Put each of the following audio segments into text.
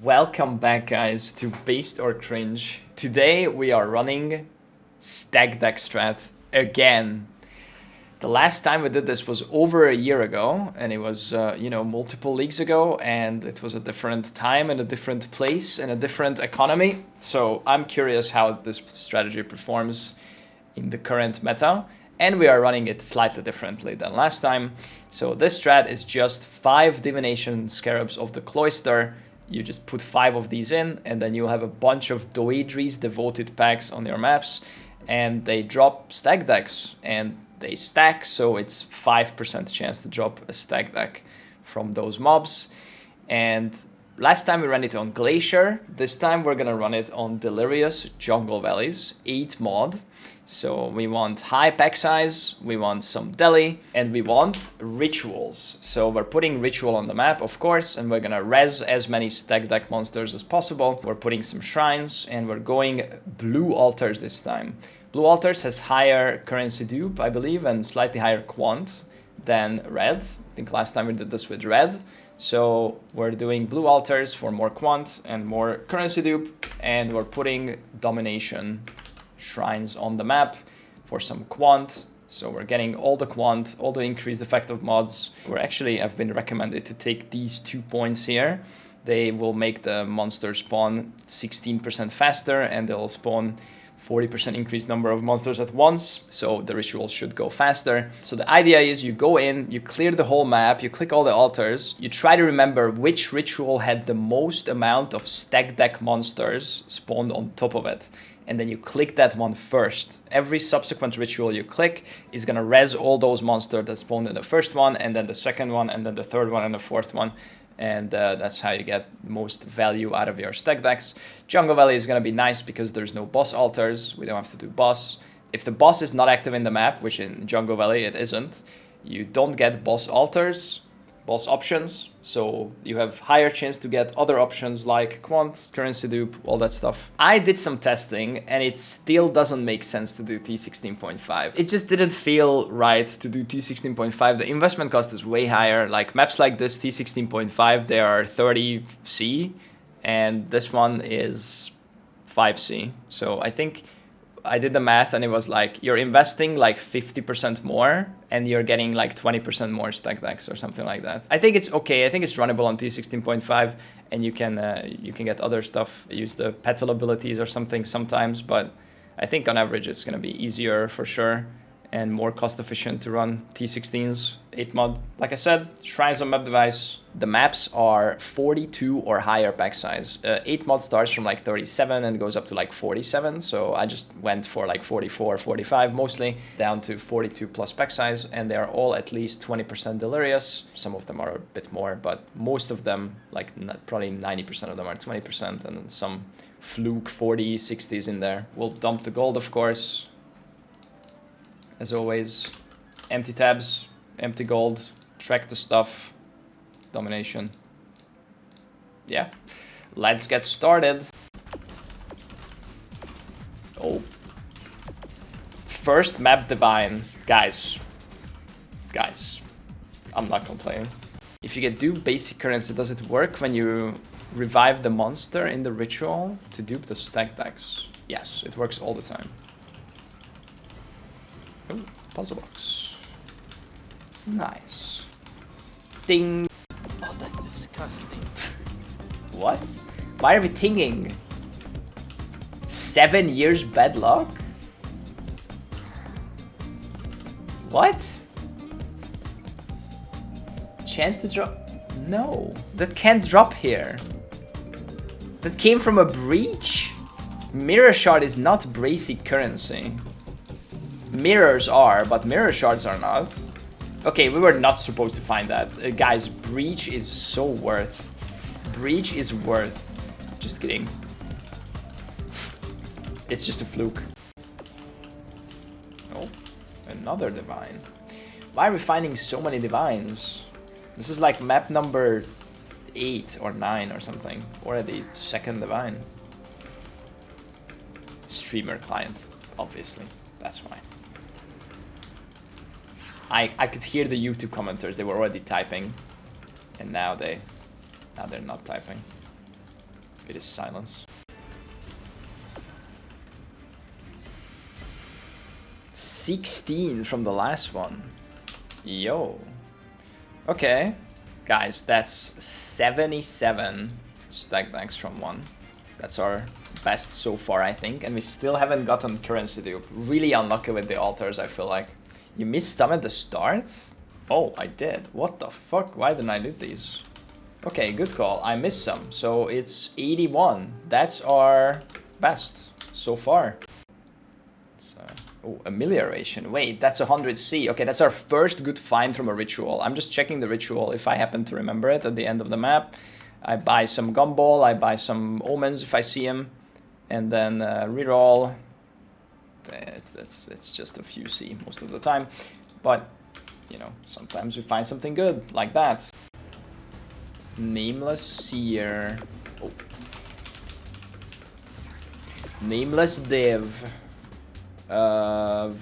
Welcome back, guys, to Based or Cringe. Today we are running Stack Deck Strat again. The last time we did this was over a year ago, and it was, multiple leagues ago, and it was a different time and a different place and a different economy. So I'm curious how this strategy performs in the current meta, and we are running it slightly differently than last time. So this strat is just 5 Divination Scarabs of the Cloister. You just put 5 of these in, and then you'll have a bunch of Doedries devoted packs on your maps, and they drop stack decks, and they stack, so it's 5% chance to drop a stack deck from those mobs. And last time we ran it on Glacier. This time we're gonna run it on Delirious Jungle Valleys, 8 mod. So we want high pack size, we want some deli, and we want rituals. So we're putting ritual on the map, of course, and we're gonna res as many stack deck monsters as possible. We're putting some shrines, and we're going blue altars this time. Blue altars has higher currency dupe, I believe, and slightly higher quant than red. I think last time we did this with red. So we're doing blue altars for more quant and more currency dupe, and we're putting domination shrines on the map for some quant. So we're getting all the quant, all the increased effective mods. I've been recommended to take these 2 points here. They will make the monster spawn 16% faster, and they'll spawn 40% increased number of monsters at once, so the ritual should go faster. So the idea is you go in, you clear the whole map, you click all the altars, you try to remember which ritual had the most amount of stack deck monsters spawned on top of it, and then you click that one first. Every subsequent ritual you click is gonna res all those monsters that spawned in the first one, and then the second one, and then the third one, and the fourth one. And that's how you get most value out of your stack decks. Jungle Valley is going to be nice because there's no boss altars. We don't have to do boss. If the boss is not active in the map, which in Jungle Valley it isn't, you don't get boss altars, boss options. So you have higher chance to get other options like quant, currency dupe, all that stuff. I did some testing, and it still doesn't make sense to do T16.5. It just didn't feel right to do T16.5. The investment cost is way higher. Like maps like this, T16.5, they are 30C, and this one is 5C. So I think I did the math, and it was like you're investing like 50% more, and you're getting like 20% more stack decks or something like that. I think it's okay. I think it's runnable on T16.5, and you can get other stuff, use the petal abilities or something sometimes, but I think on average it's gonna be easier for sure and more cost efficient to run T16's 8 mod. Like I said, shrines on map device. The maps are 42 or higher pack size. 8 mod starts from like 37 and goes up to like 47. So I just went for like 44, 45 mostly, down to 42 plus pack size. And they are all at least 20% delirious. Some of them are a bit more, but most of them, like probably 90% of them are 20%, and some fluke 40, 60s in there. We'll dump the gold, of course. As always, empty tabs, empty gold, track the stuff, domination. Yeah, let's get started. Oh. First map divine. Guys, I'm not complaining. If you get dupe basic currency, does it work when you revive the monster in the ritual to dupe the stack decks? Yes, it works all the time. Ooh, puzzle box. Nice. Ding. Oh, that's disgusting. What? Why are we tinging? 7 years bad luck? What? Chance to drop? No, that can't drop here. That came from a breach? Mirror shard is not basic currency. Mirrors are, but mirror shards are not. Okay, we were not supposed to find that. Guys, breach is so worth. Breach is worth. Just kidding. It's just a fluke. Oh, another divine. Why are we finding so many divines? This is like map number 8 or 9 or something. Already second divine. Streamer client, obviously. That's why. I could hear the YouTube commenters. They were already typing, and now they're not typing. It is silence. 16 from the last one. Yo. Okay. Guys, that's 77 stack decks from 1. That's our best so far, I think. And we still haven't gotten currency dupe. Really unlucky with the altars, I feel like. You missed some at the start? Oh, I did. What the fuck? Why didn't I loot these? Okay, good call. I missed some. So it's 81. That's our best so far. It's, oh, amelioration. Wait, that's 100C. Okay, that's our first good find from a ritual. I'm just checking the ritual if I happen to remember it at the end of the map. I buy some gumball, I buy some omens if I see him, and then reroll. It's just a few C most of the time, but you know, sometimes we find something good like that. Nameless Seer. Oh. Nameless Div.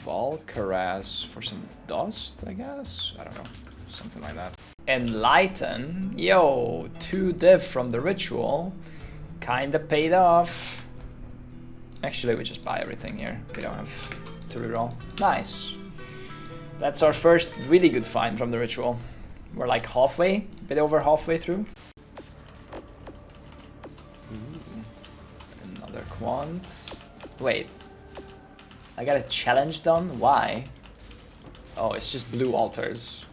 Valkaras for some dust, I guess? I don't know. Something like that. Enlighten. Yo, 2 div from the ritual. Kinda paid off. Actually, we just buy everything here. We don't have to reroll. Nice. That's our first really good find from the ritual. We're like halfway, a bit over halfway through. Ooh, another quant. Wait, I got a challenge done? Why? Oh, it's just blue altars.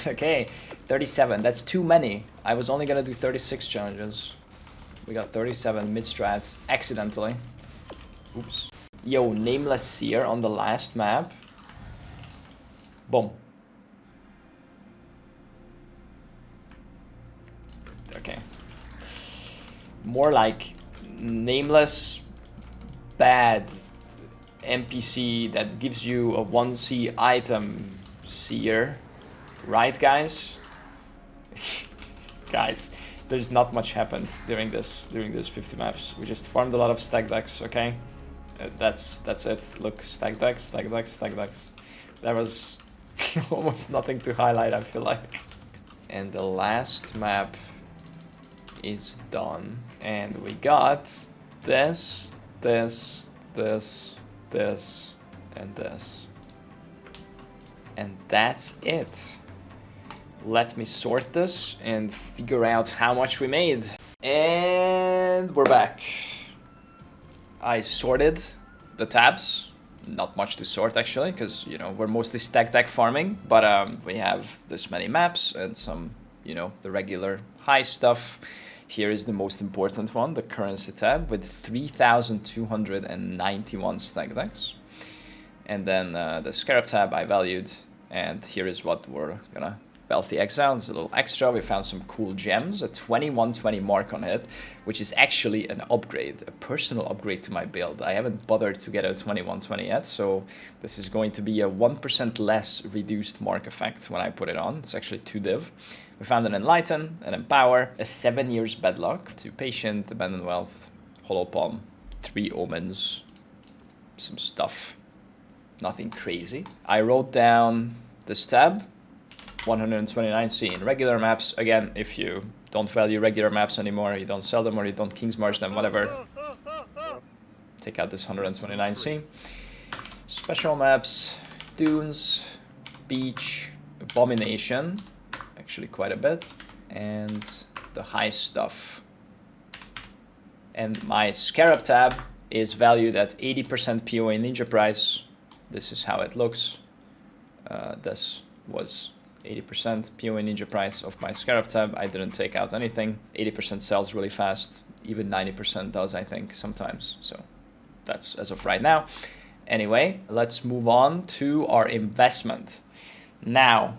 Okay, 37, that's too many. I was only gonna do 36 challenges. We got 37 mid-strat, accidentally. Oops. Yo, Nameless Seer on the last map. Boom. Okay. More like nameless bad NPC that gives you a 1C item seer. Right, guys? Guys, there's not much happened during this 50 maps. We just farmed a lot of stack decks, okay? That's it. Look, stack decks, stack decks, stack decks. There was almost nothing to highlight, I feel like. And the last map is done. And we got this, this, this, this, and this. And that's it. Let me sort this and figure out how much we made. And we're back. I sorted the tabs. Not much to sort actually, because you know we're mostly stack deck farming, but we have this many maps and some, you know, the regular high stuff. Here is the most important one, the currency tab with 3,291 stack decks. And then the Scarab tab I valued, and here is what we're gonna Wealthy Exile. It's a little extra. We found some cool gems, a 2120 mark on it, which is actually an upgrade, a personal upgrade to my build. I haven't bothered to get a 2120 yet, so this is going to be a 1% less reduced mark effect when I put it on. It's actually 2 div. We found an Enlighten, an Empower, a 7 years Bedlock, 2 Patient, Abandoned Wealth, Hollow Palm, 3 Omens, some stuff. Nothing crazy. I wrote down this tab, 129C in regular maps. Again, if you don't value regular maps anymore, you don't sell them or you don't King's March them, whatever, take out this 129C. Special maps, Dunes, Beach, Abomination, actually quite a bit, and the high stuff. And my Scarab tab is valued at 80% PoE ninja price. This is how it looks. This was 80% PoE ninja price of my Scarab tab. I didn't take out anything. 80% sells really fast. Even 90% does, I think, sometimes. So that's as of right now. Anyway, let's move on to our investment. Now,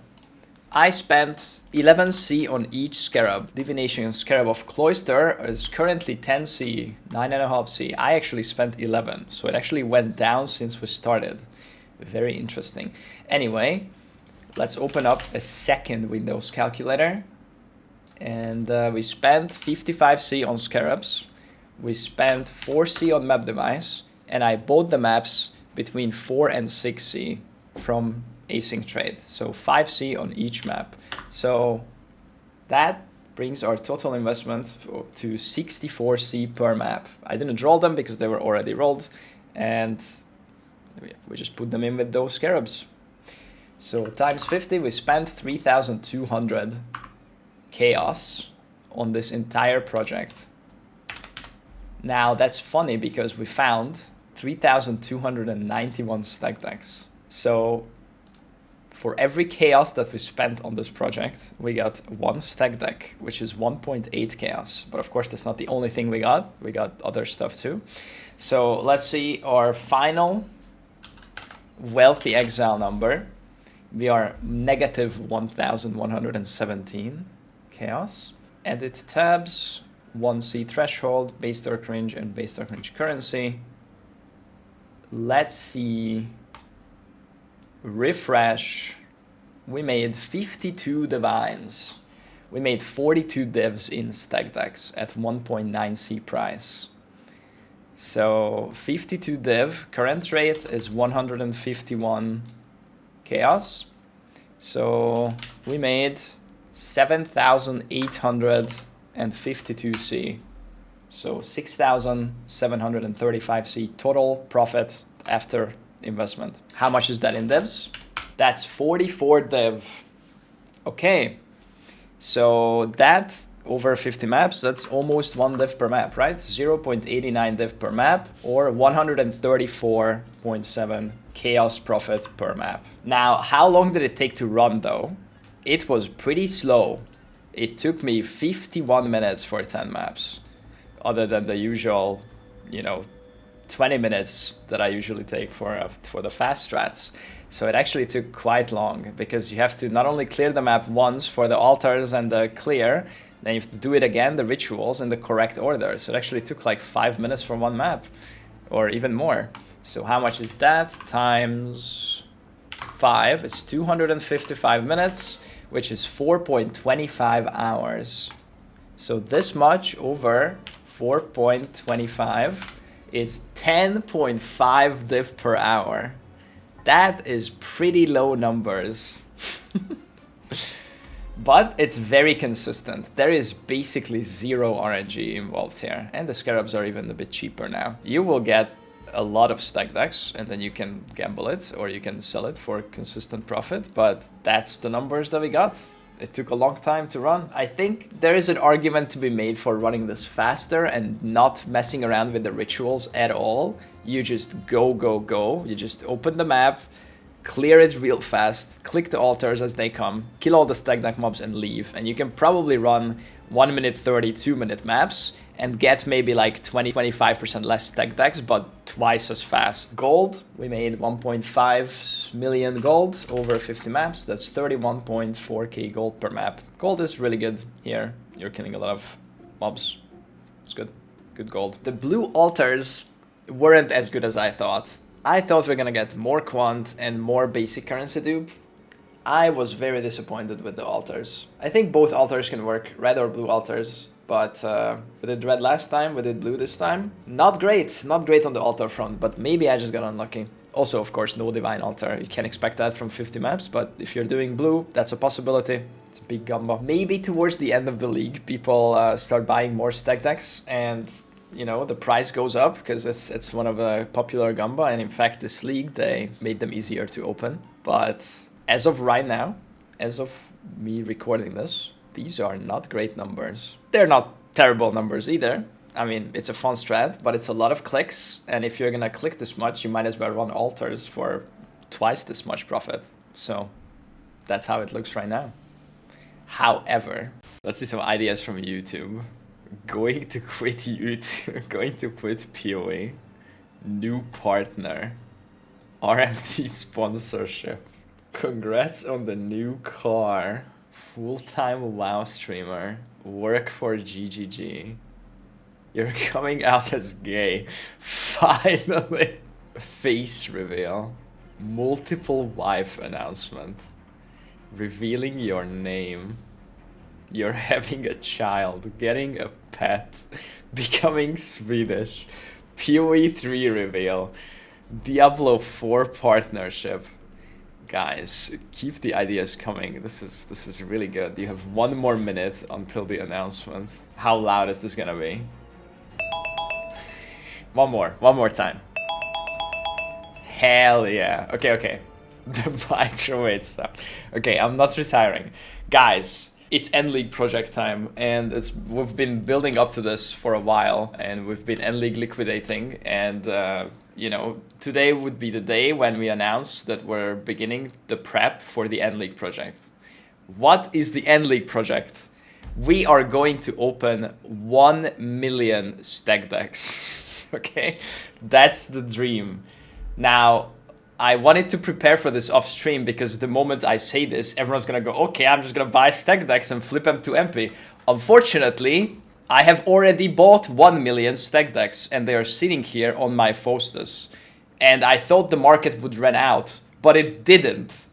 I spent 11C on each Scarab. Divination Scarab of Cloister is currently 10C, 9.5C. I actually spent 11, so it actually went down since we started. Very interesting. Anyway, let's open up a second Windows calculator. And we spent 55C on Scarabs. We spent 4C on map device. And I bought the maps between 4 and 6C from Async Trade. So 5C on each map. So that brings our total investment to 64C per map. I didn't roll them because they were already rolled, and we just put them in with those Scarabs. So times 50, we spent 3,200 chaos on this entire project. Now that's funny because we found 3,291 stack decks. So for every chaos that we spent on this project, we got one stack deck, which is 1.8 chaos. But of course, that's not the only thing we got. We got other stuff too. So let's see our final wealthy exile number. We are negative 1,117 chaos. Edit tabs, 1C threshold, base star cringe, and base star cringe currency. Let's see. Refresh. We made 52 divines. We made 42 divs in stack decks at 1.9C price. So 52 div, current rate is 151 chaos. So we made 7,852 C. So 6,735 C total profit after investment. How much is that in divs? That's 44 div. Okay. So that over 50 maps, that's almost 1 div per map, right? 0.89 div per map or 134.7 chaos profit per map. Now, how long did it take to run though? It was pretty slow. It took me 51 minutes for 10 maps, other than the usual, 20 minutes that I usually take for the fast strats. So it actually took quite long because you have to not only clear the map once for the altars and the clear, then you have to do it again, the rituals, in the correct order. So it actually took like 5 minutes for one map or even more. So how much is that? Times 5, it's 255 minutes, which is 4.25 hours. So this much over 4.25 is 10.5 div per hour. That is pretty low numbers. But it's very consistent. There is basically zero RNG involved here. And the Scarabs are even a bit cheaper now. You will get a lot of stack decks and then you can gamble it or you can sell it for consistent profit. But that's the numbers that we got. It took a long time to run. I think there is an argument to be made for running this faster and not messing around with the rituals at all. You just go, go, go. You just open the map, clear it real fast, click the altars as they come, kill all the stack deck mobs and leave. And you can probably run 1 minute 30, 2 minute maps and get maybe like 20-25% less stack decks, but twice as fast. Gold, we made 1.5 million gold over 50 maps. That's 31.4k gold per map. Gold is really good here. You're killing a lot of mobs. It's good. Good gold. The blue altars weren't as good as I thought. I thought we are gonna get more quant and more basic currency dupe. I was very disappointed with the altars. I think both altars can work, red or blue altars, but we did red last time, we did blue this time. Not great on the altar front, but maybe I just got unlucky. Also, of course, no divine altar. You can't expect that from 50 maps, but if you're doing blue, that's a possibility. It's a big gumbo. Maybe towards the end of the league, people start buying more stack decks and the price goes up because it's one of the popular gamba, and in fact this league they made them easier to open. But as of right now, as of me recording this, these are not great numbers. They're not terrible numbers either. I mean, it's a fun strat, but it's a lot of clicks, and if you're gonna click this much, you might as well run altars for twice this much profit. So that's how it looks right now. However, let's see some ideas from YouTube. Going to quit YouTube, going to quit PoE, new partner, RMT sponsorship, congrats on the new car, full-time WoW streamer, work for GGG, you're coming out as gay, finally, face reveal, multiple wife announcement, revealing your name, you're having a child, getting a pet, becoming Swedish, PoE 3 reveal, Diablo 4 partnership. Guys, keep the ideas coming. This is really good. You have 1 more minute until the announcement. How loud is this gonna be? One more time. Hell yeah. Okay. The microwave stuff. Okay, I'm not retiring. Guys, it's Endleague project time, and we've been building up to this for a while, and we've been Endleague liquidating, and you know, today would be the day when we announce that we're beginning the prep for the Endleague project. What is the Endleague project? We are going to open 1 million stack decks. Okay, that's the dream. Now, I wanted to prepare for this off stream because the moment I say this, everyone's gonna go, okay, I'm just gonna buy stack decks and flip them to MP. Unfortunately, I have already bought 1 million stack decks and they are sitting here on my Fostus. And I thought the market would run out, but it didn't.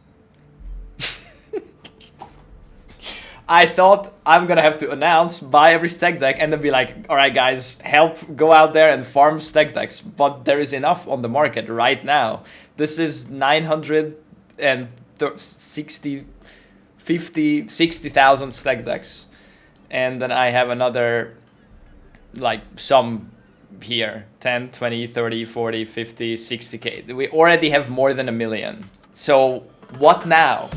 I thought I'm gonna have to announce, buy every stack deck, and then be like, alright guys, help, go out there and farm stack decks. But there is enough on the market right now. This is 60,000 stack decks. And then I have another, like, some here, 10, 20, 30, 40, 50, 60K. We already have more than 1 million. So what now?